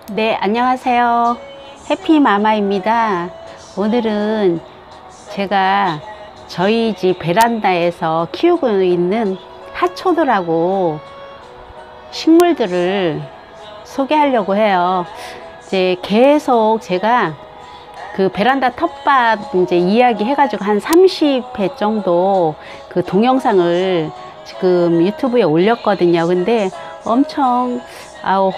네, 안녕하세요. 해피마마입니다. 오늘은 제가 저희 집 베란다에서 키우고 있는 하초들하고 식물들을 소개하려고 해요. 이제 계속 제가 그 베란다 텃밭 이제 이야기 해가지고 한 30회 정도 그 동영상을 지금 유튜브에 올렸거든요. 근데 엄청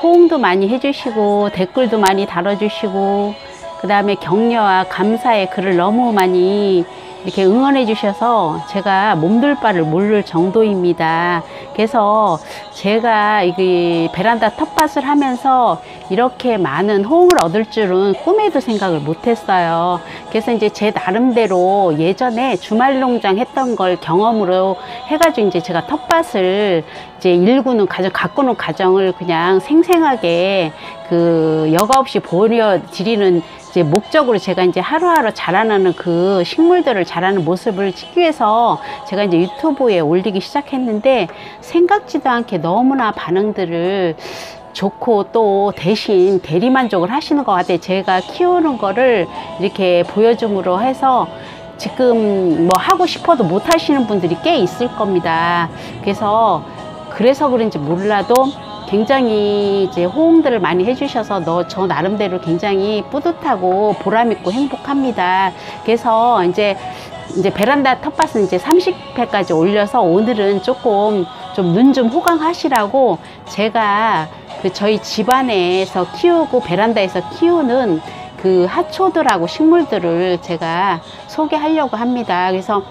호응도 많이 해주시고 댓글도 많이 달아주시고 그 다음에 격려와 감사의 글을 너무 많이 이렇게 응원해 주셔서 제가 몸둘 바를 모를 정도입니다. 그래서 제가 이 베란다 텃밭을 하면서 이렇게 많은 호응을 얻을 줄은 꿈에도 생각을 못했어요. 그래서 이제 제 나름대로 예전에 주말농장 했던 걸 경험으로 해가지고 이제 제가 텃밭을 이제 일구는 가정, 가꾸는 과정을 그냥 생생하게 그 여과 없이 보여드리는 이제 목적으로 제가 이제 하루하루 자라나는 그 식물들을 자라는 모습을 찍기 위해서 제가 이제 유튜브에 올리기 시작했는데 생각지도 않게 너무나 반응들을 좋고 또 대신 대리만족을 하시는 것 같아요. 제가 키우는 거를 이렇게 보여줌으로 해서 지금 뭐 하고 싶어도 못 하시는 분들이 꽤 있을 겁니다. 그래서 그런지 몰라도 굉장히 이제 호응들을 많이 해주셔서 저 나름대로 굉장히 뿌듯하고 보람있고 행복합니다. 그래서 이제 베란다 텃밭은 이제 30회까지 올려서 오늘은 조금 좀 눈 좀 호강하시라고 제가 그 저희 집안에서 키우고 베란다에서 키우는 그 하초들하고 식물들을 제가 소개하려고 합니다. 그래서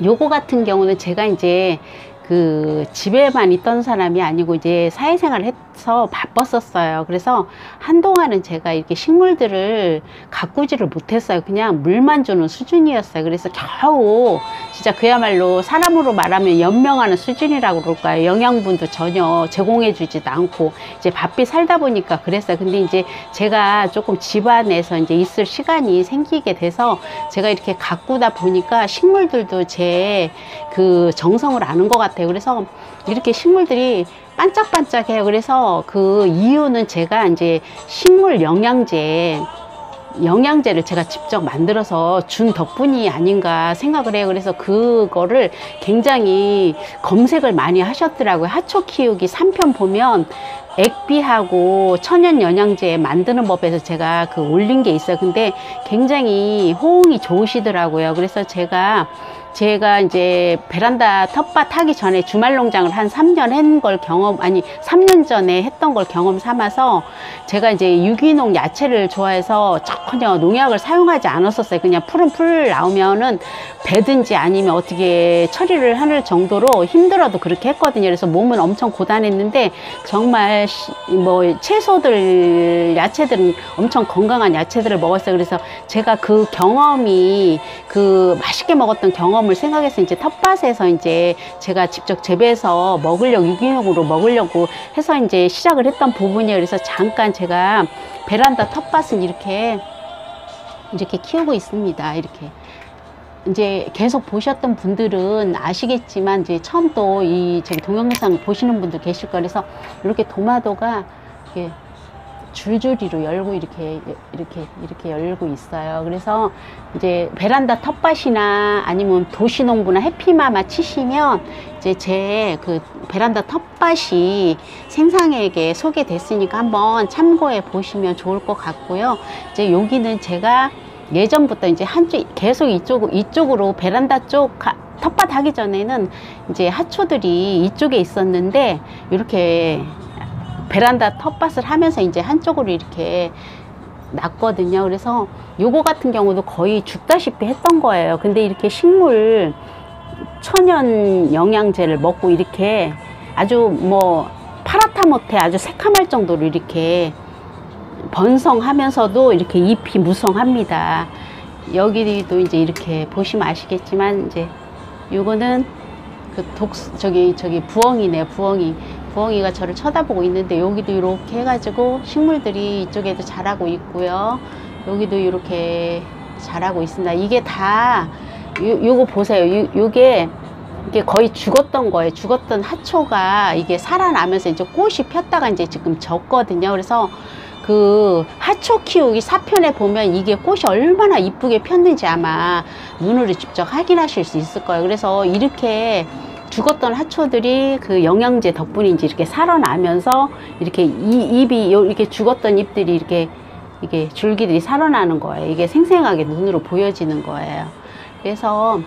요거 같은 경우는 제가 이제 그 집에만 있던 사람이 아니고 이제 사회생활을 해서 바빴었어요. 그래서 한동안은 제가 이렇게 식물들을 가꾸지를 못했어요. 그냥 물만 주는 수준이었어요. 그래서 겨우 진짜 그야말로 사람으로 말하면 연명하는 수준이라고 그럴까요? 영양분도 전혀 제공해 주지도 않고 이제 바삐 살다 보니까 그랬어요. 근데 이제 제가 조금 집안에서 이제 있을 시간이 생기게 돼서 제가 이렇게 가꾸다 보니까 식물들도 제 그 정성을 아는 것 같아요. 그래서 이렇게 식물들이 반짝반짝해요. 그래서 그 이유는 제가 이제 식물 영양제를 제가 직접 만들어서 준 덕분이 아닌가 생각을 해요. 그래서 그거를 굉장히 검색을 많이 하셨더라고요. 하초 키우기 3편 보면 액비하고 천연 영양제 만드는 법에서 제가 그 올린 게 있어요. 근데 굉장히 호응이 좋으시더라고요. 그래서 제가 이제 베란다 텃밭 하기 전에 주말 농장을 한 3년 한 걸 3년 전에 했던 걸 경험 삼아서 제가 이제 유기농 야채를 좋아해서 전혀 농약을 사용하지 않았었어요. 그냥 푸른 풀 나오면은 베든지 아니면 어떻게 처리를 할 정도로 힘들어도 그렇게 했거든요. 그래서 몸은 엄청 고단했는데 정말 뭐 채소들, 야채들은 엄청 건강한 야채들을 먹었어요. 그래서 제가 그 경험이 그 맛있게 먹었던 경험을 생각해서 이제 텃밭에서 이제 제가 직접 재배해서 유기농으로 먹으려고 해서 이제 시작을 했던 부분이에요. 그래서 잠깐 제가 베란다 텃밭은 이렇게 키우고 있습니다. 이렇게. 이제 계속 보셨던 분들은 아시겠지만 이제 처음 또 제 동영상 보시는 분들 계실 거예요. 그래서 이렇게 도마도가 이렇게 줄줄이로 열고 이렇게 열고 있어요. 그래서 이제 베란다 텃밭이나 아니면 도시농부나 해피마마 치시면 이제 제 그 베란다 텃밭이 생상에게 소개됐으니까 한번 참고해 보시면 좋을 것 같고요. 이제 여기는 제가 예전부터 이제 계속 이쪽으로 베란다 쪽 텃밭 하기 전에는 이제 하초들이 이쪽에 있었는데 이렇게 베란다 텃밭을 하면서 이제 한쪽으로 이렇게 났거든요. 그래서 요거 같은 경우도 거의 죽다시피 했던 거예요. 근데 이렇게 식물 천연 영양제를 먹고 이렇게 아주 뭐 파랗다 못해 아주 새카말 정도로 이렇게 번성하면서도 이렇게 잎이 무성합니다. 여기도 이제 이렇게 보시면 아시겠지만 이제 요거는 그 저기 부엉이네요. 부엉이가 저를 쳐다보고 있는데 여기도 이렇게 해가지고 식물들이 이쪽에도 자라고 있고요. 여기도 이렇게 자라고 있습니다. 이게 다 요거 보세요. 이게 거의 죽었던 거예요. 죽었던 하초가 이게 살아나면서 이제 꽃이 폈다가 이제 지금 졌거든요. 그래서 그 하초 키우기 4편에 보면 이게 꽃이 얼마나 이쁘게 폈는지 아마 눈으로 직접 확인하실 수 있을 거예요. 그래서 이렇게 죽었던 하초들이 그 영양제 덕분인지 이렇게 살아나면서 이렇게 잎이 이렇게 죽었던 잎들이 이게 줄기들이 살아나는 거예요. 이게 생생하게 눈으로 보여지는 거예요. 그래서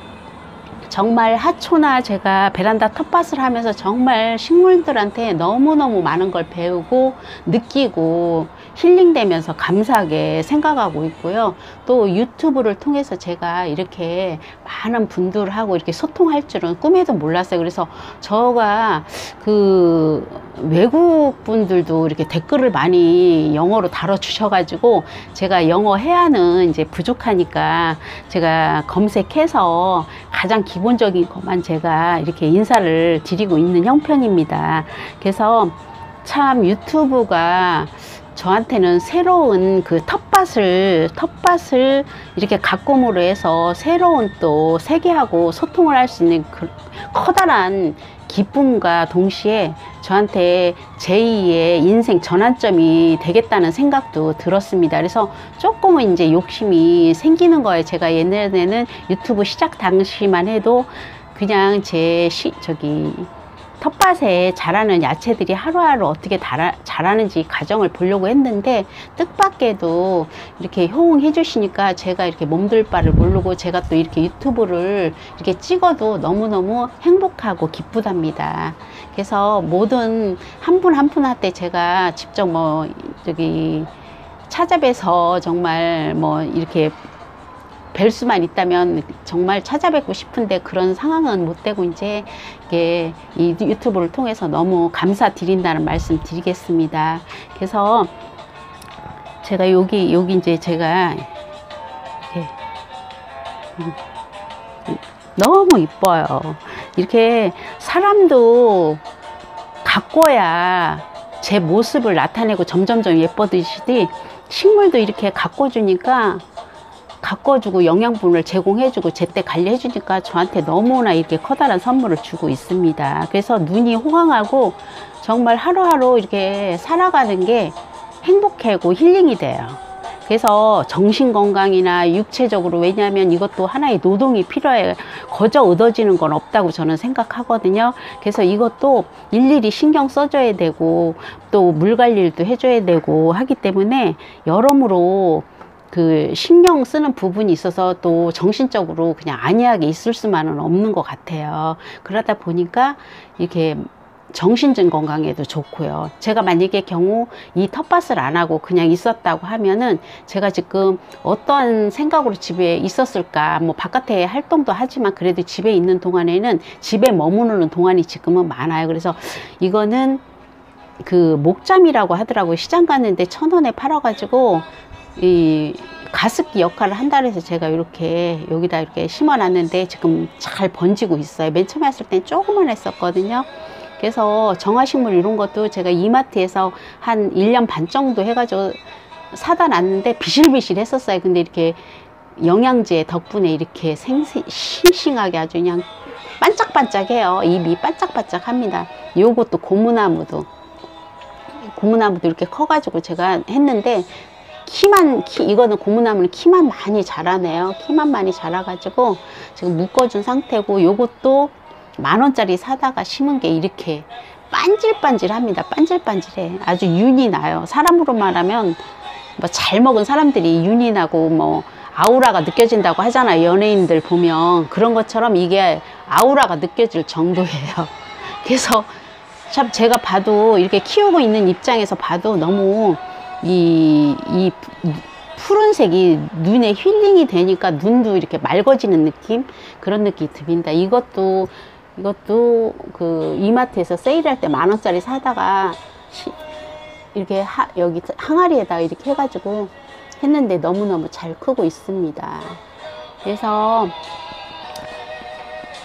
정말 하초나 제가 베란다 텃밭을 하면서 정말 식물들한테 너무너무 많은 걸 배우고 느끼고 힐링되면서 감사하게 생각하고 있고요. 또 유튜브를 통해서 제가 이렇게 많은 분들하고 이렇게 소통할 줄은 꿈에도 몰랐어요. 그래서 저가 그 외국 분들도 이렇게 댓글을 많이 영어로 달아 주셔가지고 제가 영어 해야는 이제 부족하니까 제가 검색해서 가장 기본적인 것만 제가 이렇게 인사를 드리고 있는 형편입니다. 그래서 참 유튜브가 저한테는 새로운 그 텃밭을 이렇게 가꿈으로 해서 새로운 또 세계하고 소통을 할 수 있는 그 커다란 기쁨과 동시에 저한테 제2의 인생 전환점이 되겠다는 생각도 들었습니다. 그래서 조금은 이제 욕심이 생기는 거예요. 제가 옛날에는 유튜브 시작 당시만 해도 그냥 제 텃밭에 자라는 야채들이 하루하루 어떻게 자라는지 가정을 보려고 했는데 뜻밖에도 이렇게 호응해 주시니까 제가 이렇게 몸둘 바를 모르고 제가 또 이렇게 유튜브를 이렇게 찍어도 너무너무 행복하고 기쁘답니다. 그래서 모든 한 분 한 분한테 제가 직접 찾아뵈서 정말 이렇게 뵐 수만 있다면 정말 찾아뵙고 싶은데 그런 상황은 못 되고 이제 이게 이 유튜브를 통해서 너무 감사드린다는 말씀 드리겠습니다. 그래서 제가 여기 이제 제가 너무 이뻐요. 이렇게 사람도 가꿔야 제 모습을 나타내고 점점점 예뻐지듯이 식물도 이렇게 가꿔주니까 가꿔주고 영양분을 제공해주고 제때 관리해주니까 저한테 너무나 이렇게 커다란 선물을 주고 있습니다. 그래서 눈이 호강하고 정말 하루하루 이렇게 살아가는 게 행복하고 힐링이 돼요. 그래서 정신건강이나 육체적으로, 왜냐하면 이것도 하나의 노동이 필요해요. 거저 얻어지는 건 없다고 저는 생각하거든요. 그래서 이것도 일일이 신경 써줘야 되고 또 물 관리도 해줘야 되고 하기 때문에 여러모로 그 신경 쓰는 부분이 있어서 또 정신적으로 그냥 안이하게 있을 수만은 없는 것 같아요. 그러다 보니까 이렇게 정신적 건강에도 좋고요. 제가 만약에 경우 이 텃밭을 안 하고 그냥 있었다고 하면은 제가 지금 어떤 생각으로 집에 있었을까. 바깥에 활동도 하지만 그래도 집에 있는 동안에는 집에 머무르는 동안이 지금은 많아요. 그래서 이거는 그 목잠이라고 하더라고요. 시장 갔는데 1,000원에 팔아가지고 이 가습기 역할을 한다 해서 제가 이렇게 여기다 이렇게 심어 놨는데 지금 잘 번지고 있어요. 맨 처음에 했을 땐 조그만 했었거든요. 그래서 정화식물 이런 것도 제가 이마트에서 한 1년 반 정도 해가지고 사다 놨는데 비실비실 했었어요. 근데 이렇게 영양제 덕분에 이렇게 싱싱하게 아주 그냥 반짝반짝해요. 잎이 반짝반짝합니다. 요것도 고무나무도 이렇게 커가지고 제가 했는데 이거는 고무나무는 키만 많이 자라네요. 키만 많이 자라가지고 지금 묶어준 상태고, 요것도 10,000원짜리 사다가 심은 게 이렇게 반질반질합니다. 반질반질해. 아주 윤이 나요. 사람으로 말하면 잘 먹은 사람들이 윤이 나고 아우라가 느껴진다고 하잖아요. 연예인들 보면 그런 것처럼 이게 아우라가 느껴질 정도예요. 그래서 참 제가 봐도 이렇게 키우고 있는 입장에서 봐도 너무 이 푸른색이 눈에 힐링이 되니까 눈도 이렇게 맑아지는 느낌, 그런 느낌이 듭니다. 이것도 그 이마트에서 세일할 때 10,000원짜리 사다가 이렇게 여기 항아리에다가 이렇게 해가지고 했는데 너무너무 잘 크고 있습니다. 그래서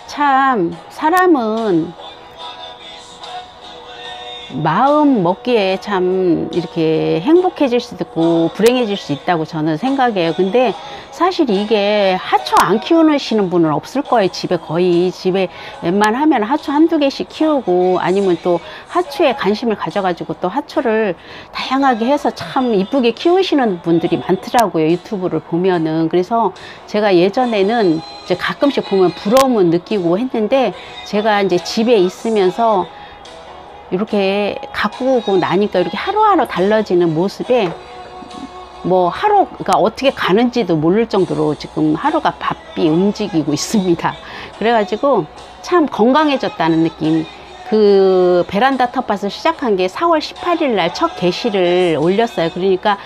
참 사람은 마음 먹기에 참 이렇게 행복해질 수도 있고 불행해질 수 있다고 저는 생각해요. 근데 사실 이게 하초 안 키우시는 분은 없을 거예요. 집에 거의 집에 웬만하면 하초 한두 개씩 키우고 아니면 또 하초에 관심을 가져가지고 또 하초를 다양하게 해서 참 이쁘게 키우시는 분들이 많더라고요. 유튜브를 보면은. 그래서 제가 예전에는 이제 가끔씩 보면 부러움은 느끼고 했는데 제가 이제 집에 있으면서 이렇게 가꾸고 나니까 이렇게 하루하루 달라지는 모습에 뭐 하루가 어떻게 가는지도 모를 정도로 지금 하루가 바삐 움직이고 있습니다. 그래가지고 참 건강해졌다는 느낌. 그 베란다 텃밭을 시작한 게 4월 18일 날 첫 게시를 올렸어요. 그러니까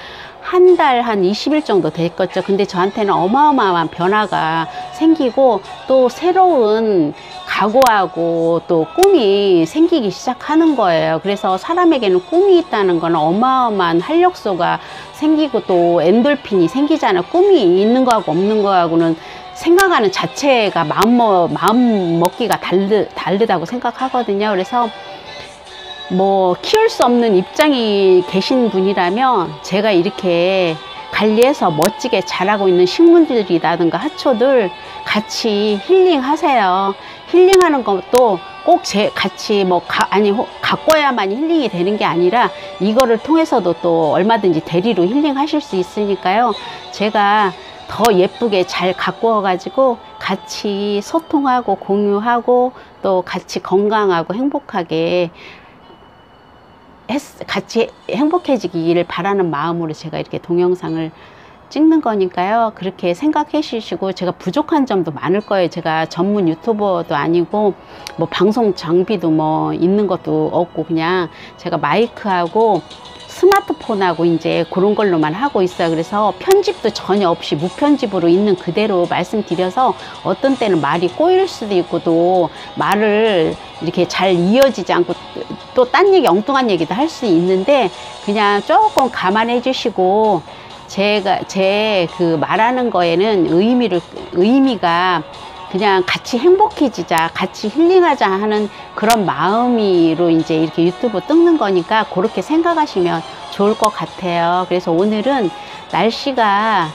한 달 한 20일 정도 됐겠죠. 근데 저한테는 어마어마한 변화가 생기고 또 새로운 각오하고 또 꿈이 생기기 시작하는 거예요. 그래서 사람에게는 꿈이 있다는 건 어마어마한 활력소가 생기고 또 엔돌핀이 생기잖아요. 꿈이 있는 거하고 없는 거하고는 생각하는 자체가 마음 먹기가 다르다고 생각하거든요. 그래서 뭐 키울 수 없는 입장이 계신 분이라면 제가 이렇게 관리해서 멋지게 자라고 있는 식물들이라든가 하초들 같이 힐링하세요. 힐링하는 것도 꼭 같이 가꿔야만 힐링이 되는 게 아니라 이거를 통해서도 또 얼마든지 대리로 힐링하실 수 있으니까요. 제가 더 예쁘게 잘 가꾸어 가지고 같이 소통하고 공유하고 또 같이 건강하고 행복하게 같이 행복해지기를 바라는 마음으로 제가 이렇게 동영상을 찍는 거니까요. 그렇게 생각해 주시고, 제가 부족한 점도 많을 거예요. 제가 전문 유튜버도 아니고 뭐 방송 장비도 뭐 있는 것도 없고 그냥 제가 마이크하고 스마트폰하고 이제 그런 걸로만 하고 있어요. 그래서 편집도 전혀 없이 무편집으로 있는 그대로 말씀드려서 어떤 때는 말이 꼬일 수도 있고 또 말을 이렇게 잘 이어지지 않고 또 딴 얘기 엉뚱한 얘기도 할 수 있는데 그냥 조금 감안해 주시고 제 그 말하는 거에는 의미가 그냥 같이 행복해지자, 같이 힐링하자 하는 그런 마음으로 이제 이렇게 유튜브 찍는 거니까 그렇게 생각하시면 좋을 것 같아요. 그래서 오늘은 날씨가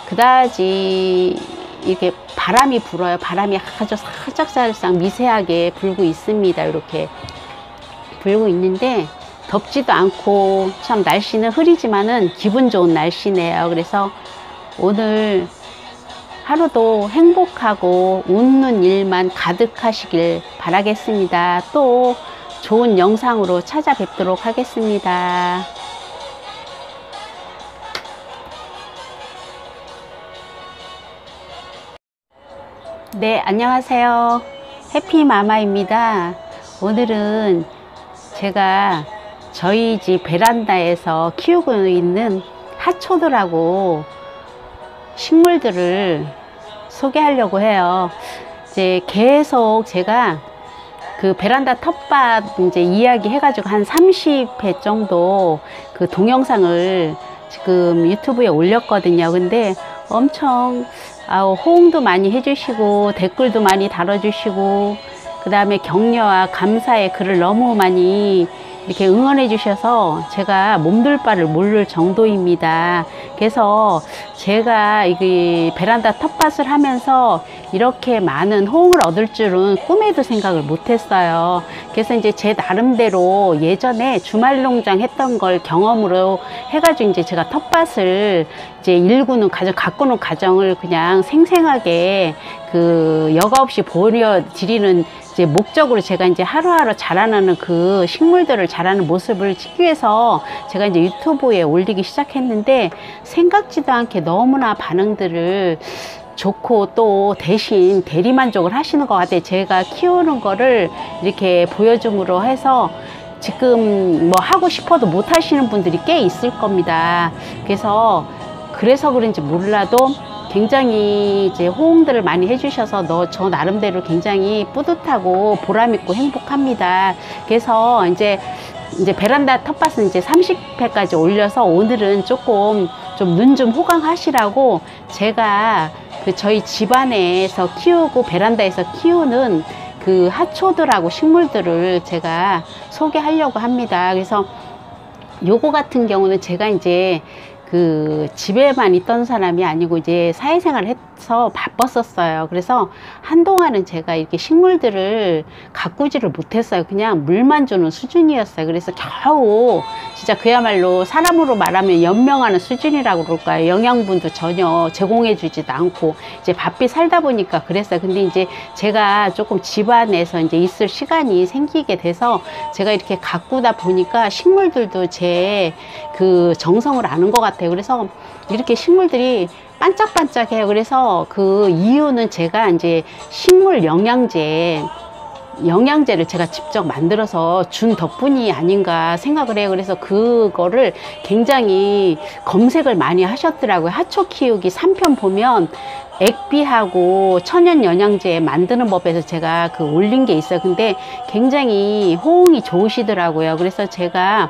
그다지 이렇게 바람이 불어요. 바람이 아주 살짝살짝 미세하게 불고 있습니다. 이렇게 불고 있는데 덥지도 않고 참 날씨는 흐리지만은 기분 좋은 날씨네요. 그래서 오늘 하루도 행복하고 웃는 일만 가득하시길 바라겠습니다. 또 좋은 영상으로 찾아뵙도록 하겠습니다. 네, 안녕하세요. 해피마마입니다. 오늘은 제가 저희 집 베란다에서 키우고 있는 하초들하고 식물들을 소개하려고 해요. 이제 계속 제가 그 베란다 텃밭 이제 이야기 해가지고 한 30회 정도 그 동영상을 지금 유튜브에 올렸거든요. 근데 엄청 호응도 많이 해주시고 댓글도 많이 달아주시고 그 다음에 격려와 감사의 글을 너무 많이 이렇게 응원해 주셔서 제가 몸둘 바를 모를 정도입니다. 그래서 제가 이 베란다 텃밭을 하면서 이렇게 많은 호응을 얻을 줄은 꿈에도 생각을 못했어요. 그래서 이제 제 나름대로 예전에 주말농장 했던 걸 경험으로 해가지고 이제 제가 텃밭을 이제 가꾸는 과정을 그냥 생생하게 그 여과 없이 보여드리는 이제 목적으로 제가 이제 하루하루 자라나는 그 식물들을 자라는 모습을 찍기 위해서 제가 이제 유튜브에 올리기 시작했는데 생각지도 않게 너무나 반응들을 좋고 또 대신 대리만족을 하시는 것 같아요. 제가 키우는 거를 이렇게 보여줌으로 해서 지금 뭐 하고 싶어도 못 하시는 분들이 꽤 있을 겁니다. 그래서 그런지 몰라도 굉장히 이제 호응들을 많이 해주셔서 저 나름대로 굉장히 뿌듯하고 보람있고 행복합니다. 그래서 이제 베란다 텃밭은 이제 30회까지 올려서 오늘은 조금 좀 눈 좀 호강하시라고 제가 그 저희 집안에서 키우고 베란다에서 키우는 그 하초들하고 식물들을 제가 소개하려고 합니다. 그래서 요거 같은 경우는 제가 이제 그 집에만 있던 사람이 아니고 이제 사회생활을 해서 바빴었어요. 그래서 한동안은 제가 이렇게 식물들을 가꾸지를 못했어요. 그냥 물만 주는 수준이었어요. 그래서 겨우 진짜 그야말로 사람으로 말하면 연명하는 수준이라고 그럴까요? 영양분도 전혀 제공해 주지도 않고 이제 바삐 살다 보니까 그랬어요. 근데 이제 제가 조금 집안에서 이제 있을 시간이 생기게 돼서 제가 이렇게 가꾸다 보니까 식물들도 제 그 정성을 아는 것 같아요. 그래서 이렇게 식물들이 반짝반짝해요. 그래서 그 이유는 제가 이제 식물 영양제를 제가 직접 만들어서 준 덕분이 아닌가 생각을 해요. 그래서 그거를 굉장히 검색을 많이 하셨더라고요. 하초 키우기 3편 보면 액비하고 천연 영양제 만드는 법에서 제가 그 올린 게 있어요. 근데 굉장히 호응이 좋으시더라고요. 그래서 제가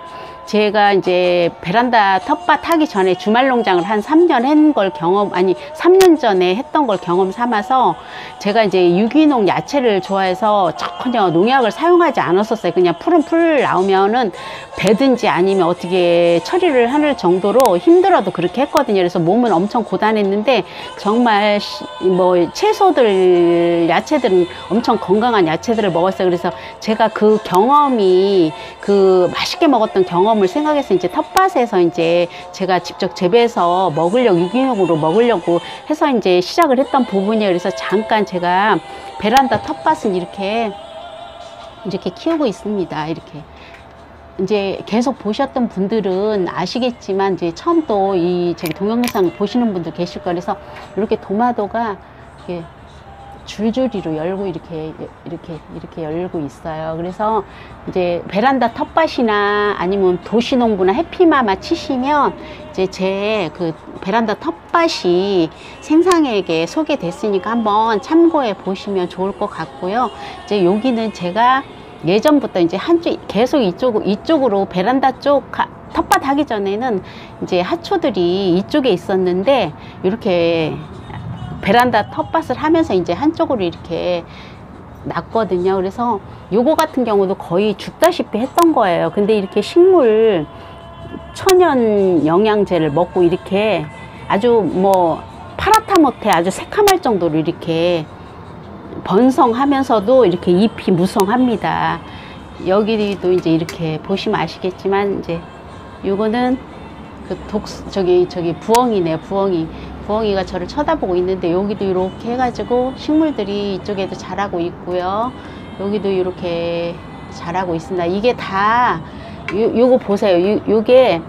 이제 베란다 텃밭 하기 전에 주말 농장을 한 3년 한 걸 3년 전에 했던 걸 경험 삼아서 제가 이제 유기농 야채를 좋아해서 전혀 농약을 사용하지 않았었어요. 그냥 푸른 풀 나오면은 베든지 아니면 어떻게 처리를 할 정도로 힘들어도 그렇게 했거든요. 그래서 몸은 엄청 고단했는데 정말 뭐 채소들, 야채들은 엄청 건강한 야채들을 먹었어요. 그래서 제가 그 경험이 그 맛있게 먹었던 경험을 생각해서 이제 텃밭에서 이제 제가 직접 재배해서 유기농으로 먹으려고 해서 이제 시작을 했던 부분이에요. 그래서 잠깐 제가 베란다 텃밭은 이렇게 키우고 있습니다. 이렇게. 이제 계속 보셨던 분들은 아시겠지만 이제 처음 또 제 동영상 보시는 분들 계실 거예요. 그래서 이렇게 도마도가 이렇게 줄줄이로 열고 이렇게 열고 있어요. 그래서 이제 베란다 텃밭이나 아니면 도시농부나 해피마마 치시면 이제 제 그 베란다 텃밭이 생상에게 소개됐으니까 한번 참고해 보시면 좋을 것 같고요. 이제 여기는 제가 예전부터 이제 계속 이쪽으로 베란다 쪽 텃밭 하기 전에는 이제 하초들이 이쪽에 있었는데 이렇게 베란다 텃밭을 하면서 이제 한쪽으로 이렇게 났거든요. 그래서 요거 같은 경우도 거의 죽다시피 했던 거예요. 근데 이렇게 식물 천연 영양제를 먹고 이렇게 아주 뭐 파랗다 못해 아주 새카말 정도로 이렇게 번성하면서도 이렇게 잎이 무성합니다. 여기도 이제 이렇게 보시면 아시겠지만 이제 요거는 그 저기 부엉이네요. 부엉이가 저를 쳐다보고 있는데 여기도 이렇게 해가지고 식물들이 이쪽에도 자라고 있고요. 여기도 이렇게 자라고 있습니다. 이게 다 요거 보세요. 이게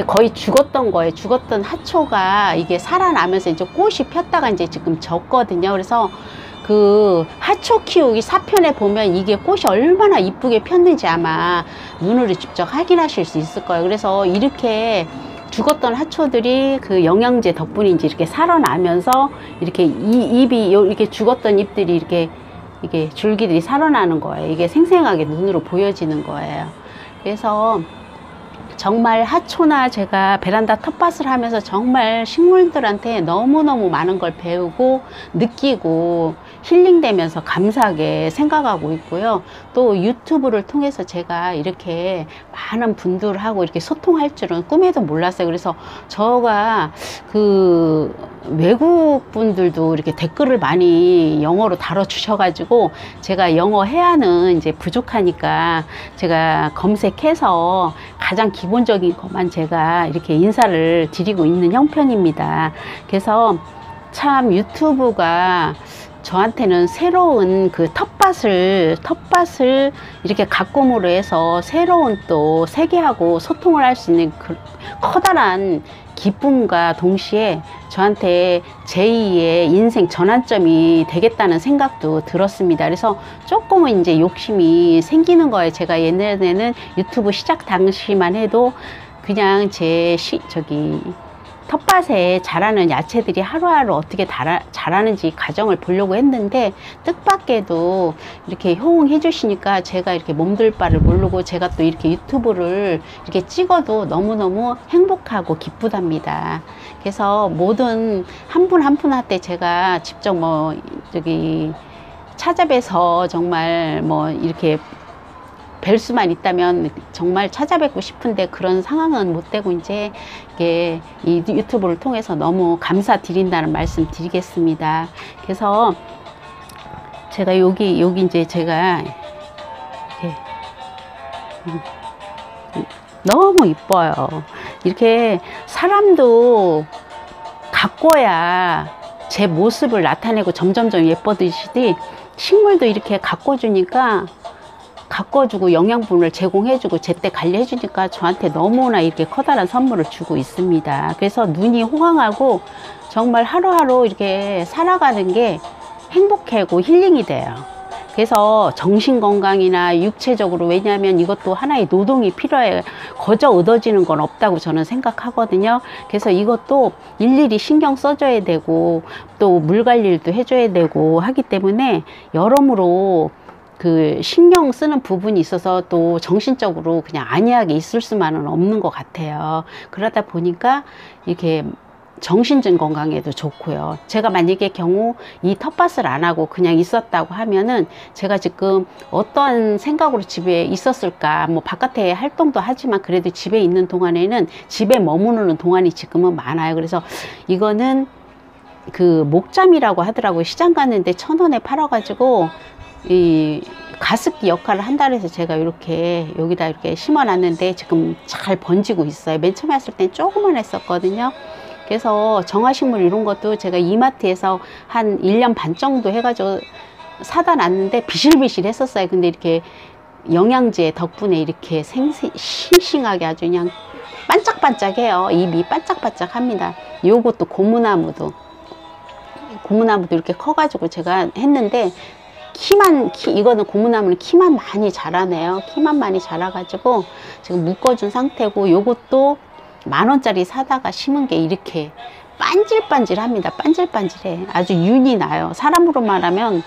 거의 죽었던 거예요. 죽었던 하초가 이게 살아나면서 이제 꽃이 폈다가 이제 지금 졌거든요. 그래서 그 하초 키우기 4편에 보면 이게 꽃이 얼마나 이쁘게 폈는지 아마 눈으로 직접 확인하실 수 있을 거예요. 그래서 이렇게 죽었던 하초들이 그 영양제 덕분인지 이렇게 살아나면서 이렇게 잎이 이렇게 죽었던 잎들이 이렇게 줄기들이 살아나는 거예요. 이게 생생하게 눈으로 보여지는 거예요. 그래서 정말 하초나 제가 베란다 텃밭을 하면서 정말 식물들한테 너무너무 많은 걸 배우고 느끼고 힐링되면서 감사하게 생각하고 있고요. 또 유튜브를 통해서 제가 이렇게 많은 분들하고 이렇게 소통할 줄은 꿈에도 몰랐어요. 그래서 저가 그 외국 분들도 이렇게 댓글을 많이 영어로 달아 주셔가지고 제가 영어 해야는 이제 부족하니까 제가 검색해서 가장 기본적인 것만 제가 이렇게 인사를 드리고 있는 형편입니다. 그래서 참 유튜브가 저한테는 새로운 그 텃밭을 이렇게 가꿈으로 해서 새로운 또 세계하고 소통을 할 수 있는 그 커다란 기쁨과 동시에 저한테 제2의 인생 전환점이 되겠다는 생각도 들었습니다. 그래서 조금은 이제 욕심이 생기는 거예요. 제가 옛날에는 유튜브 시작 당시만 해도 그냥 텃밭에 자라는 야채들이 하루하루 어떻게 자라는지 가정을 보려고 했는데 뜻밖에도 이렇게 호응해 주시니까 제가 이렇게 몸둘 바를 모르고 제가 또 이렇게 유튜브를 이렇게 찍어도 너무너무 행복하고 기쁘답니다. 그래서 모든 한 분 한 분한테 제가 직접 찾아뵈서 정말 뭐 이렇게 뵐 수만 있다면 정말 찾아뵙고 싶은데 그런 상황은 못 되고 이제 이게 이 유튜브를 통해서 너무 감사드린다는 말씀 드리겠습니다. 그래서 제가 여기 이제 제가 이렇게 너무 이뻐요. 이렇게 사람도 가꿔야 제 모습을 나타내고 점점점 예뻐지듯이 식물도 이렇게 가꿔주니까 가꿔주고 영양분을 제공해주고 제때 관리해주니까 저한테 너무나 이렇게 커다란 선물을 주고 있습니다. 그래서 눈이 호강하고 정말 하루하루 이렇게 살아가는 게 행복하고 힐링이 돼요. 그래서 정신건강이나 육체적으로, 왜냐하면 이것도 하나의 노동이 필요해요. 거저 얻어지는 건 없다고 저는 생각하거든요. 그래서 이것도 일일이 신경 써줘야 되고 또 물 관리도 해줘야 되고 하기 때문에 여러모로 그 신경 쓰는 부분이 있어서 또 정신적으로 그냥 안이하게 있을 수만은 없는 것 같아요. 그러다 보니까 이렇게 정신적 건강에도 좋고요. 제가 만약에 경우 이 텃밭을 안 하고 그냥 있었다고 하면은 제가 지금 어떤 생각으로 집에 있었을까. 뭐 바깥에 활동도 하지만 그래도 집에 있는 동안에는 집에 머무르는 동안이 지금은 많아요. 그래서 이거는 그 목잠이라고 하더라고요. 시장 갔는데 1,000원에 팔아가지고 이 가습기 역할을 한다 해서 제가 이렇게 여기다 이렇게 심어 놨는데 지금 잘 번지고 있어요. 맨 처음에 했을 땐 조그만 했었거든요. 그래서 정화식물 이런 것도 제가 이마트에서 한 1년 반 정도 해가지고 사다 놨는데 비실비실 했었어요. 근데 이렇게 영양제 덕분에 이렇게 싱싱하게 아주 그냥 반짝반짝해요. 잎이 반짝반짝합니다. 요것도 고무나무도 이렇게 커가지고 제가 했는데 이거는 고무나무는 키만 많이 자라네요. 키만 많이 자라가지고 지금 묶어준 상태고, 요것도 10,000원짜리 사다가 심은 게 이렇게 반질반질합니다. 반질반질해. 아주 윤이 나요. 사람으로 말하면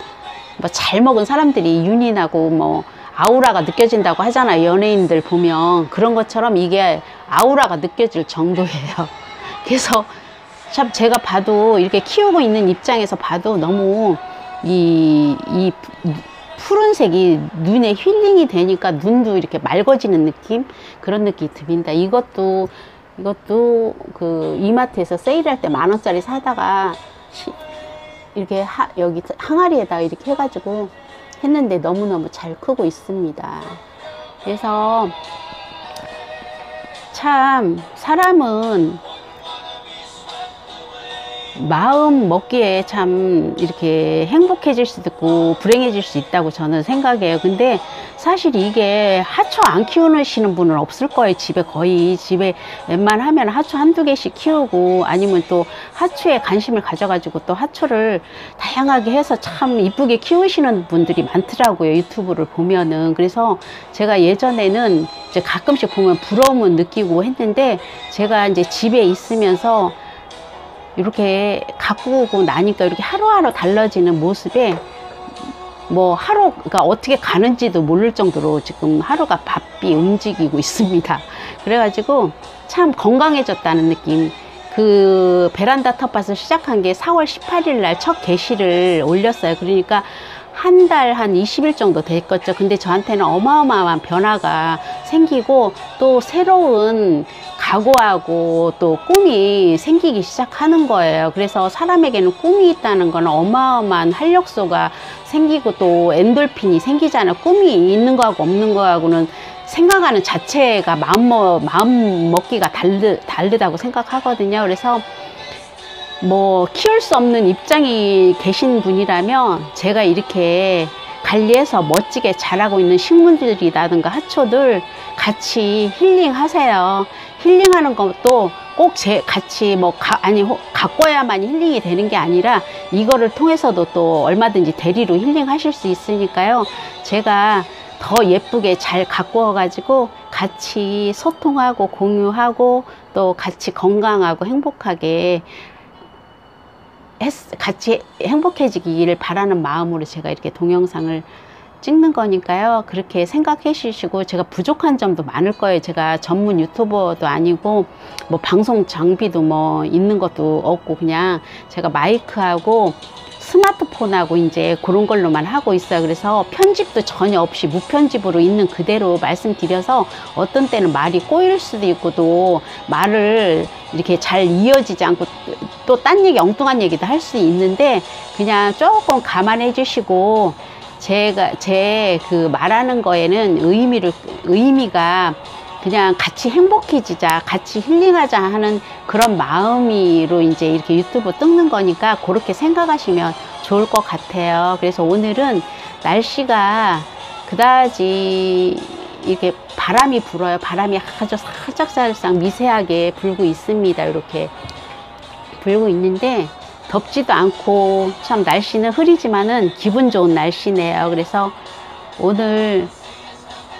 뭐 잘 먹은 사람들이 윤이 나고 뭐 아우라가 느껴진다고 하잖아요. 연예인들 보면 그런 것처럼 이게 아우라가 느껴질 정도예요. 그래서 참 제가 봐도 이렇게 키우고 있는 입장에서 봐도 너무 이 푸른색이 눈에 힐링이 되니까 눈도 이렇게 맑아지는 느낌, 그런 느낌이 듭니다. 이것도 그 이마트에서 세일할 때 10,000원짜리 사다가 이렇게 여기 항아리에다가 이렇게 해가지고 했는데 너무너무 잘 크고 있습니다. 그래서 참 사람은 마음 먹기에 참 이렇게 행복해질 수도 있고 불행해질 수 있다고 저는 생각해요. 근데 사실 이게 하초 안 키우시는 분은 없을 거예요. 집에 웬만하면 하초 한두 개씩 키우고, 아니면 또 하초에 관심을 가져가지고 또 하초를 다양하게 해서 참 이쁘게 키우시는 분들이 많더라고요. 유튜브를 보면은. 그래서 제가 예전에는 이제 가끔씩 보면 부러움은 느끼고 했는데, 제가 이제 집에 있으면서 이렇게 가꾸고 나니까 이렇게 하루하루 달라지는 모습에 뭐 하루가 어떻게 가는지도 모를 정도로 지금 하루가 바삐 움직이고 있습니다. 그래가지고 참 건강해졌다는 느낌. 그 베란다 텃밭을 시작한 게 4월 18일 날 첫 게시를 올렸어요. 그러니까 한 달 한 20일 정도 됐겠죠. 근데 저한테는 어마어마한 변화가 생기고 또 새로운 각오하고 또 꿈이 생기기 시작하는 거예요. 그래서 사람에게는 꿈이 있다는 건 어마어마한 활력소가 생기고 또 엔돌핀이 생기잖아요. 꿈이 있는 거하고 없는 거하고는 생각하는 자체가 마음 먹기가 다르다고 생각하거든요. 그래서 뭐 키울 수 없는 입장이 계신 분이라면 제가 이렇게 관리해서 멋지게 자라고 있는 식물들이라든가 하초들 같이 힐링하세요. 힐링하는 것도 꼭 같이 가꿔야만 힐링이 되는 게 아니라 이거를 통해서도 또 얼마든지 대리로 힐링하실 수 있으니까요. 제가 더 예쁘게 잘 가꾸어 가지고 같이 소통하고 공유하고 또 같이 건강하고 행복하게 같이 행복해지기를 바라는 마음으로 제가 이렇게 동영상을 찍는 거니까요. 그렇게 생각해 주시고, 제가 부족한 점도 많을 거예요. 제가 전문 유튜버도 아니고 뭐 방송 장비도 뭐 있는 것도 없고, 그냥 제가 마이크하고 스마트폰하고 이제 그런 걸로만 하고 있어요. 그래서 편집도 전혀 없이 무편집으로 있는 그대로 말씀드려서 어떤 때는 말이 꼬일 수도 있고, 또 말을 이렇게 잘 이어지지 않고 또 딴 얘기, 엉뚱한 얘기도 할 수 있는데, 그냥 조금 감안해 주시고, 제 그 말하는 거에는 의미가 그냥 같이 행복해지자, 같이 힐링하자 하는 그런 마음으로 이제 이렇게 유튜브 찍는 거니까 그렇게 생각하시면 좋을 것 같아요. 그래서 오늘은 날씨가 그다지 이렇게 바람이 불어요. 바람이 아주 살짝 미세하게 불고 있습니다. 이렇게 불고 있는데 덥지도 않고, 참 날씨는 흐리지만은 기분 좋은 날씨네요. 그래서 오늘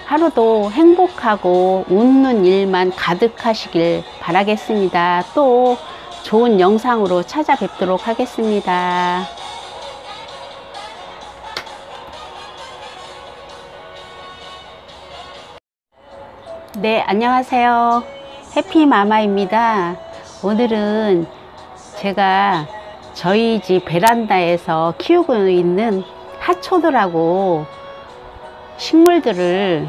하루도 행복하고 웃는 일만 가득하시길 바라겠습니다. 또 좋은 영상으로 찾아뵙도록 하겠습니다. 네, 안녕하세요. 해피마마입니다. 오늘은 제가 저희 집 베란다에서 키우고 있는 하초들하고 식물들을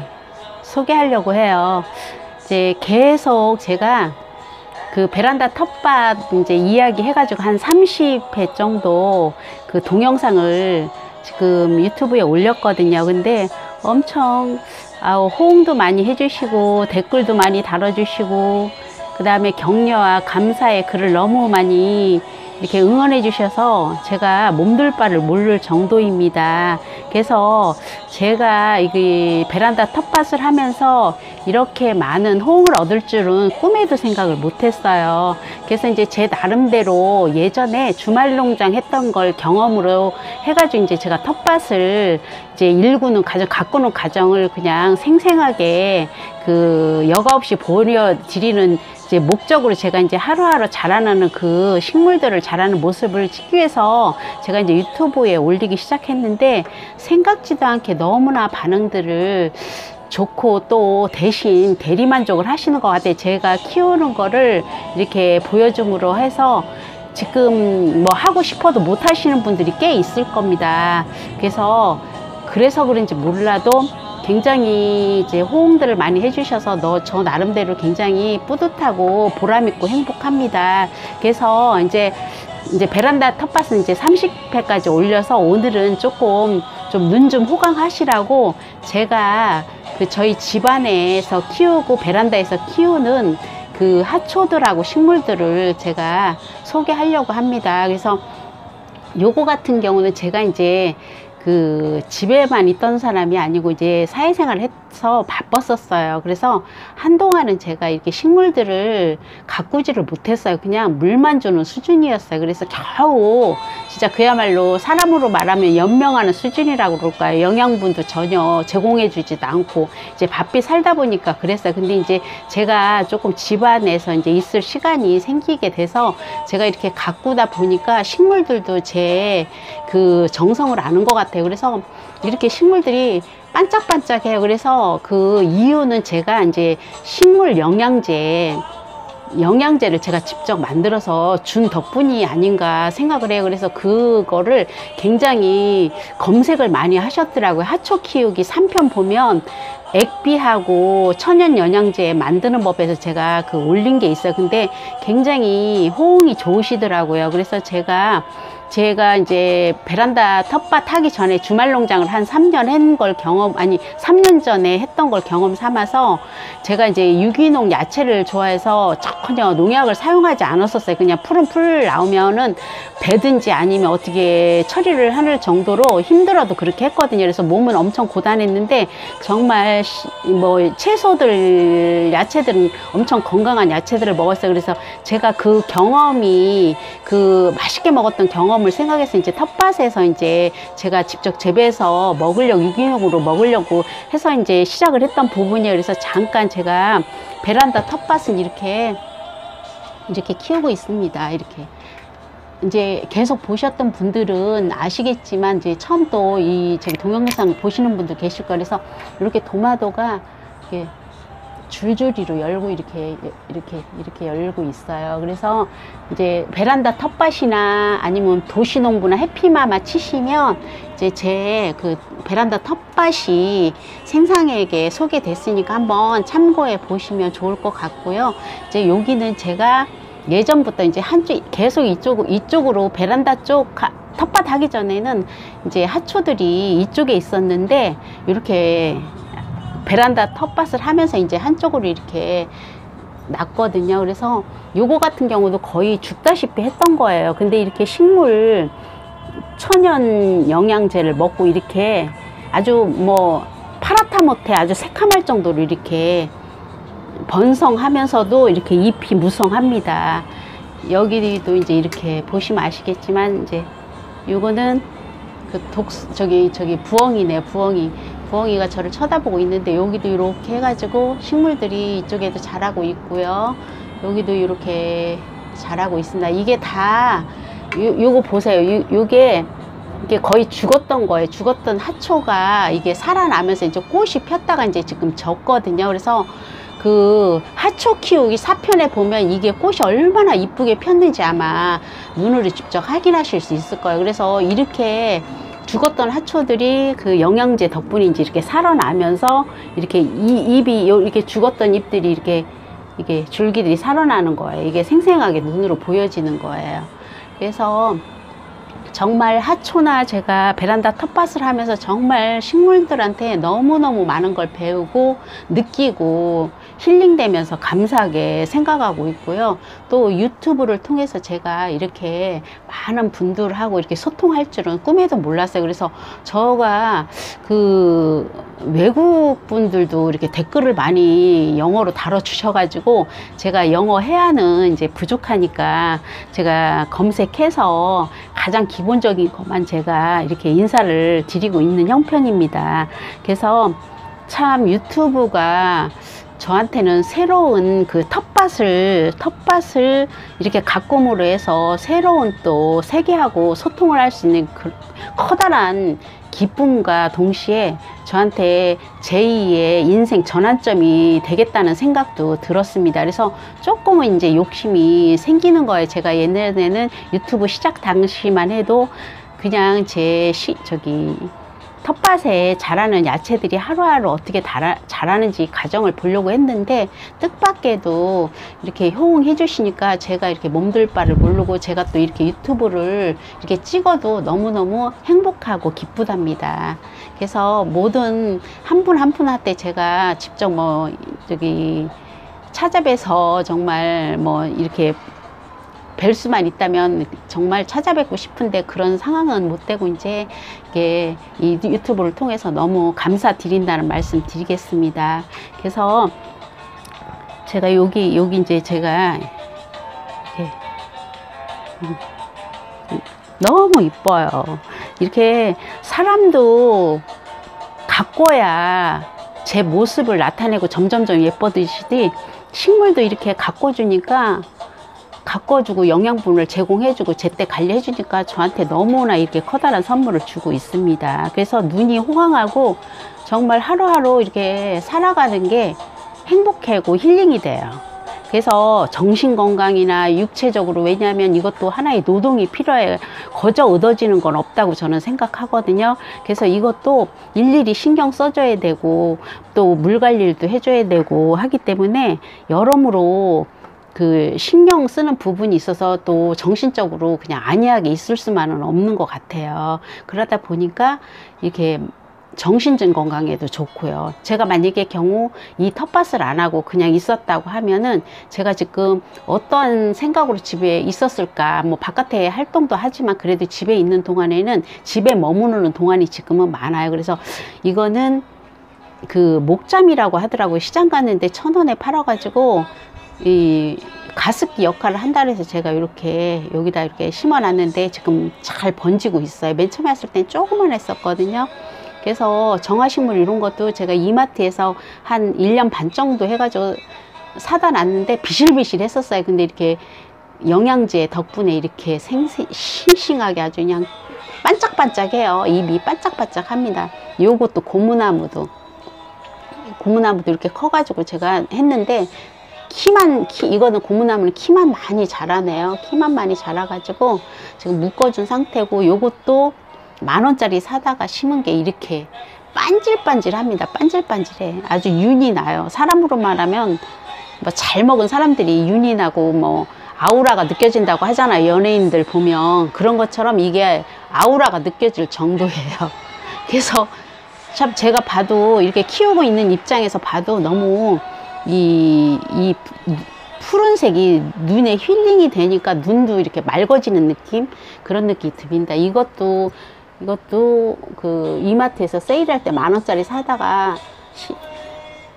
소개하려고 해요. 이제 계속 제가 그 베란다 텃밭 이제 이야기 해가지고 한 30회 정도 그 동영상을 지금 유튜브에 올렸거든요. 근데 엄청 호응도 많이 해주시고 댓글도 많이 달아주시고, 그 다음에 격려와 감사의 글을 너무 많이 이렇게 응원해 주셔서 제가 몸둘 바를 모를 정도입니다. 그래서 제가 이 베란다 텃밭을 하면서 이렇게 많은 호응을 얻을 줄은 꿈에도 생각을 못했어요. 그래서 이제 제 나름대로 예전에 주말농장 했던 걸 경험으로 해가지고 이제 제가 텃밭을 이제 일구는 과정, 가꾸는 과정을 그냥 생생하게 그 여과 없이 보여드리는 이제 목적으로 제가 이제 하루하루 자라나는 그 식물들을 자라는 모습을 찍기 위해서 제가 이제 유튜브에 올리기 시작했는데, 생각지도 않게 너무나 반응들을 좋고 또 대신 대리만족을 하시는 것 같아요. 제가 키우는 거를 이렇게 보여줌으로 해서 지금 뭐 하고 싶어도 못 하시는 분들이 꽤 있을 겁니다. 그래서 그런지 몰라도 굉장히 이제 호응들을 많이 해주셔서 저 나름대로 굉장히 뿌듯하고 보람있고 행복합니다. 그래서 이제 베란다 텃밭은 이제 30회까지 올려서 오늘은 조금 좀 눈 좀 호강하시라고 제가 그 저희 집안에서 키우고 베란다에서 키우는 그 하초들하고 식물들을 제가 소개하려고 합니다. 그래서 요거 같은 경우는 제가 이제 그 집에만 있던 사람이 아니고 이제 사회생활을 해서 바빴었어요. 그래서 한동안은 제가 이렇게 식물들을 가꾸지를 못했어요. 그냥 물만 주는 수준이었어요. 그래서 겨우 진짜 그야말로 사람으로 말하면 연명하는 수준이라고 그럴까요? 영양분도 전혀 제공해 주지도 않고 이제 바삐 살다 보니까 그랬어요. 근데 이제 제가 조금 집안에서 이제 있을 시간이 생기게 돼서 제가 이렇게 가꾸다 보니까 식물들도 제 그 정성을 아는 것 같아요. 그래서 이렇게 식물들이 반짝반짝해요. 그래서 그 이유는 제가 이제 식물 영양제를 제가 직접 만들어서 준 덕분이 아닌가 생각을 해요. 그래서 그거를 굉장히 검색을 많이 하셨더라고요. 하초 키우기 3편 보면 액비하고 천연 영양제 만드는 법에서 제가 그 올린 게 있어요. 근데 굉장히 호응이 좋으시더라고요. 그래서 제가 이제 베란다 텃밭 하기 전에 주말농장을 한 3년 한 걸 3년 전에 했던 걸 경험 삼아서 제가 이제 유기농 야채를 좋아해서 전혀 농약을 사용하지 않았었어요. 그냥 푸른 풀 나오면은 베든지 아니면 어떻게 처리를 할 정도로 힘들어도 그렇게 했거든요. 그래서 몸은 엄청 고단했는데 정말 뭐 채소들, 야채들은 엄청 건강한 야채들을 먹었어요. 그래서 제가 그 경험이 그 맛있게 먹었던 경험을 생각해서 이제 텃밭에서 이제 제가 직접 재배해서 유기농으로 먹으려고 해서 이제 시작을 했던 부분이에요. 그래서 잠깐 제가 베란다 텃밭은 이렇게 키우고 있습니다. 이렇게 이제 계속 보셨던 분들은 아시겠지만 이제 처음 또 이 제 동영상 보시는 분들 계실 거라 그래서 이렇게 도마도가 이렇게 줄줄이로 열고 이렇게 열고 있어요. 그래서 이제 베란다 텃밭이나 아니면 도시농부나 해피마마 치시면 이제 제 그 베란다 텃밭이 생상에게 소개됐으니까 한번 참고해 보시면 좋을 것 같고요. 이제 여기는 제가 예전부터 이제 계속 이쪽으로 베란다 쪽 텃밭 하기 전에는 이제 하초들이 이쪽에 있었는데 이렇게 베란다 텃밭을 하면서 이제 한쪽으로 이렇게 났거든요. 그래서 요거 같은 경우도 거의 죽다시피 했던 거예요. 근데 이렇게 식물 천연 영양제를 먹고 이렇게 아주 뭐 파랗다 못해 아주 새카말 정도로 이렇게 번성하면서도 이렇게 잎이 무성합니다. 여기도 이제 이렇게 보시면 아시겠지만 이제 요거는 그 저기 부엉이네, 부엉이가 저를 쳐다보고 있는데 여기도 이렇게 해가지고 식물들이 이쪽에도 자라고 있고요. 여기도 이렇게 자라고 있습니다. 이게 다 요거 보세요. 요게 이게 거의 죽었던 거예요. 죽었던 하초가 이게 살아나면서 이제 꽃이 폈다가 이제 지금 졌거든요. 그래서 그 하초 키우기 4편에 보면 이게 꽃이 얼마나 이쁘게 폈는지 아마 눈으로 직접 확인하실 수 있을 거예요. 그래서 이렇게 죽었던 하초들이 그 영양제 덕분인지 이렇게 살아나면서 이렇게 잎이 이렇게 죽었던 잎들이 이렇게 줄기들이 살아나는 거예요. 이게 생생하게 눈으로 보여지는 거예요. 그래서 정말 하초나 제가 베란다 텃밭을 하면서 정말 식물들한테 너무너무 많은 걸 배우고 느끼고 힐링되면서 감사하게 생각하고 있고요. 또 유튜브를 통해서 제가 이렇게 많은 분들하고 이렇게 소통할 줄은 꿈에도 몰랐어요. 그래서 저가 그 외국 분들도 이렇게 댓글을 많이 영어로 달아 주셔가지고 제가 영어 해야는 이제 부족하니까 제가 검색해서 가장 기본적인 것만 제가 이렇게 인사를 드리고 있는 형편입니다. 그래서 참 유튜브가 저한테는 새로운 그 텃밭을 이렇게 가꿈으로 해서 새로운 또 세계하고 소통을 할 수 있는 그 커다란 기쁨과 동시에 저한테 제2의 인생 전환점이 되겠다는 생각도 들었습니다. 그래서 조금은 이제 욕심이 생기는 거예요. 제가 옛날에는 유튜브 시작 당시만 해도 그냥 제 텃밭에 자라는 야채들이 하루하루 어떻게 자라는지 가정을 보려고 했는데 뜻밖에도 이렇게 호응해 주시니까 제가 이렇게 몸둘 바를 모르고 제가 또 이렇게 유튜브를 이렇게 찍어도 너무너무 행복하고 기쁘답니다. 그래서 모든 한 분 한 분한테 제가 직접 찾아뵈서 정말 이렇게 뵐 수만 있다면 정말 찾아뵙고 싶은데 그런 상황은 못 되고 이제 이게 이 유튜브를 통해서 너무 감사드린다는 말씀 드리겠습니다. 그래서 제가 여기 이제 제가 이렇게 너무 이뻐요. 이렇게 사람도 가꿔야 제 모습을 나타내고 점점점 예뻐지듯이 식물도 이렇게 가꿔주니까 가꿔주고 영양분을 제공해주고 제때 관리해주니까 저한테 너무나 이렇게 커다란 선물을 주고 있습니다. 그래서 눈이 호강하고 정말 하루하루 이렇게 살아가는 게 행복하고 힐링이 돼요. 그래서 정신건강이나 육체적으로, 왜냐하면 이것도 하나의 노동이 필요해요. 거저 얻어지는 건 없다고 저는 생각하거든요. 그래서 이것도 일일이 신경 써줘야 되고 또 물 관리도 해줘야 되고 하기 때문에 여러모로 그 신경 쓰는 부분이 있어서 또 정신적으로 그냥 안이하게 있을 수만은 없는 것 같아요. 그러다 보니까 이렇게 정신적 건강에도 좋고요. 제가 만약에 경우 이 텃밭을 안 하고 그냥 있었다고 하면은 제가 지금 어떤 생각으로 집에 있었을까. 바깥에 활동도 하지만 그래도 집에 있는 동안에는 집에 머무르는 동안이 지금은 많아요. 그래서 이거는 그 목잠이라고 하더라고요. 시장 갔는데 1,000원에 팔아가지고 이 가습기 역할을 한다 해서 제가 이렇게 여기다 이렇게 심어 놨는데 지금 잘 번지고 있어요. 맨 처음에 했을 땐 조그만 했었거든요. 그래서 정화식물 이런 것도 제가 이마트에서 한 1년 반 정도 해가지고 사다 놨는데 비실비실 했었어요. 근데 이렇게 영양제 덕분에 이렇게 싱싱하게 아주 그냥 반짝반짝해요. 입이 반짝반짝합니다. 요것도 고무나무도 이렇게 커가지고 제가 했는데 이거는 고무나무는 키만 많이 자라네요. 키만 많이 자라가지고 지금 묶어준 상태고, 요것도 10,000원짜리 사다가 심은 게 이렇게 반질반질합니다. 반질반질해. 아주 윤이 나요. 사람으로 말하면 뭐 잘 먹은 사람들이 윤이 나고 뭐 아우라가 느껴진다고 하잖아요. 연예인들 보면 그런 것처럼 이게 아우라가 느껴질 정도예요. 그래서 참 제가 봐도 이렇게 키우고 있는 입장에서 봐도 너무 이 푸른색이 눈에 힐링이 되니까 눈도 이렇게 맑아지는 느낌, 그런 느낌이 듭니다. 이것도 그 이마트에서 세일할 때 10,000원짜리 사다가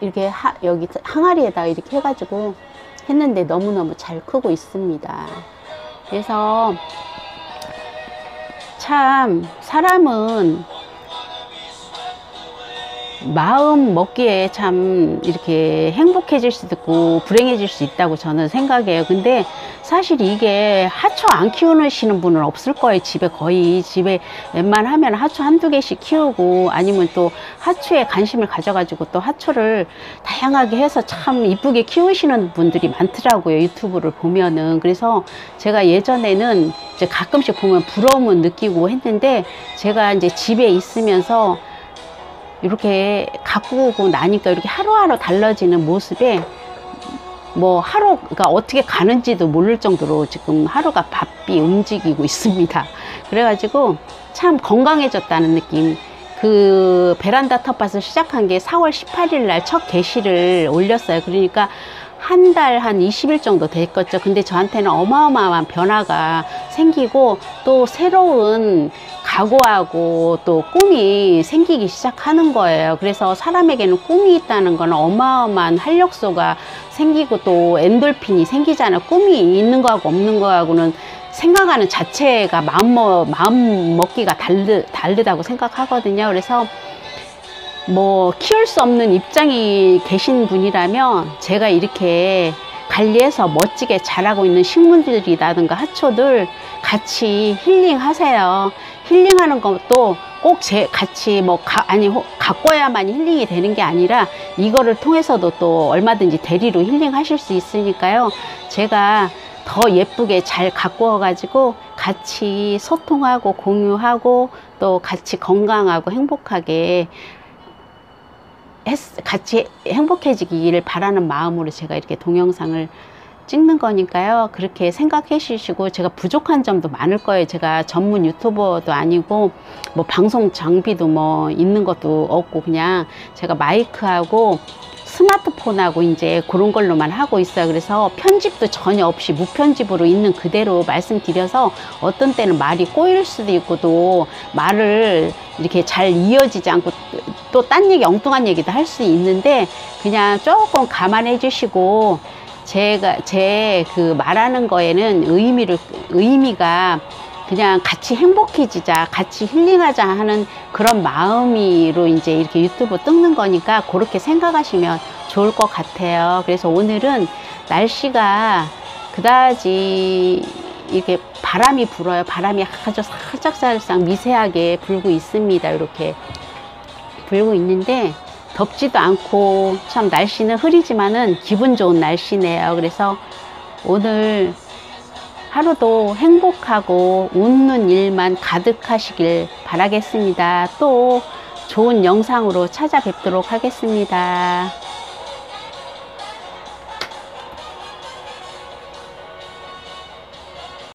이렇게 여기 항아리에다가 이렇게 해가지고 했는데 너무너무 잘 크고 있습니다. 그래서 참 사람은 마음 먹기에 참 이렇게 행복해질 수도 있고 불행해질 수 있다고 저는 생각해요. 근데 사실 이게 하초 안 키우시는 분은 없을 거예요. 집에 웬만하면 하초 한두 개씩 키우고, 아니면 또 하초에 관심을 가져가지고 또 하초를 다양하게 해서 참 이쁘게 키우시는 분들이 많더라고요. 유튜브를 보면은. 그래서 제가 예전에는 이제 가끔씩 보면 부러움은 느끼고 했는데, 제가 이제 집에 있으면서 이렇게 가꾸고 나니까 이렇게 하루하루 달라지는 모습에 뭐 하루가 어떻게 가는지도 모를 정도로 지금 하루가 바삐 움직이고 있습니다. 그래가지고 참 건강해졌다는 느낌. 그 베란다 텃밭을 시작한 게 4월 18일 날 첫 게시를 올렸어요. 그러니까 한 달 한 20일 정도 됐겠죠. 근데 저한테는 어마어마한 변화가 생기고 또 새로운 각오하고 또 꿈이 생기기 시작하는 거예요. 그래서 사람에게는 꿈이 있다는 건 어마어마한 활력소가 생기고 또 엔돌핀이 생기잖아요. 꿈이 있는 거하고 없는 거하고는 생각하는 자체가 마음 먹기가 다르다고 생각하거든요. 그래서 뭐 키울 수 없는 입장이 계신 분이라면 제가 이렇게 관리해서 멋지게 자라고 있는 식물들이라든가 하초들 같이 힐링하세요. 힐링하는 것도 꼭 같이 가꿔야만 힐링이 되는 게 아니라 이거를 통해서도 또 얼마든지 대리로 힐링하실 수 있으니까요. 제가 더 예쁘게 잘 가꾸어 가지고 같이 소통하고 공유하고 또 같이 건강하고 행복하게 같이 행복해지기를 바라는 마음으로 제가 이렇게 동영상을 찍는 거니까요. 그렇게 생각해 주시고, 제가 부족한 점도 많을 거예요. 제가 전문 유튜버도 아니고 뭐 방송 장비도 뭐 있는 것도 없고 그냥 제가 마이크하고 스마트폰하고 이제 그런 걸로만 하고 있어요. 그래서 편집도 전혀 없이 무편집으로 있는 그대로 말씀드려서 어떤 때는 말이 꼬일 수도 있고 또 말을 이렇게 잘 이어지지 않고 또 딴 얘기, 엉뚱한 얘기도 할 수 있는데 그냥 조금 감안해 주시고, 제 그 말하는 거에는 의미가 그냥 같이 행복해지자, 같이 힐링하자 하는 그런 마음으로 이제 이렇게 유튜브 찍는 거니까 그렇게 생각하시면 좋을 것 같아요. 그래서 오늘은 날씨가 그다지 이렇게 바람이 불어요. 바람이 아주 살짝살짝 미세하게 불고 있습니다. 이렇게 불고 있는데 덥지도 않고 참 날씨는 흐리지만은 기분 좋은 날씨네요. 그래서 오늘 하루도 행복하고 웃는 일만 가득하시길 바라겠습니다. 또 좋은 영상으로 찾아뵙도록 하겠습니다.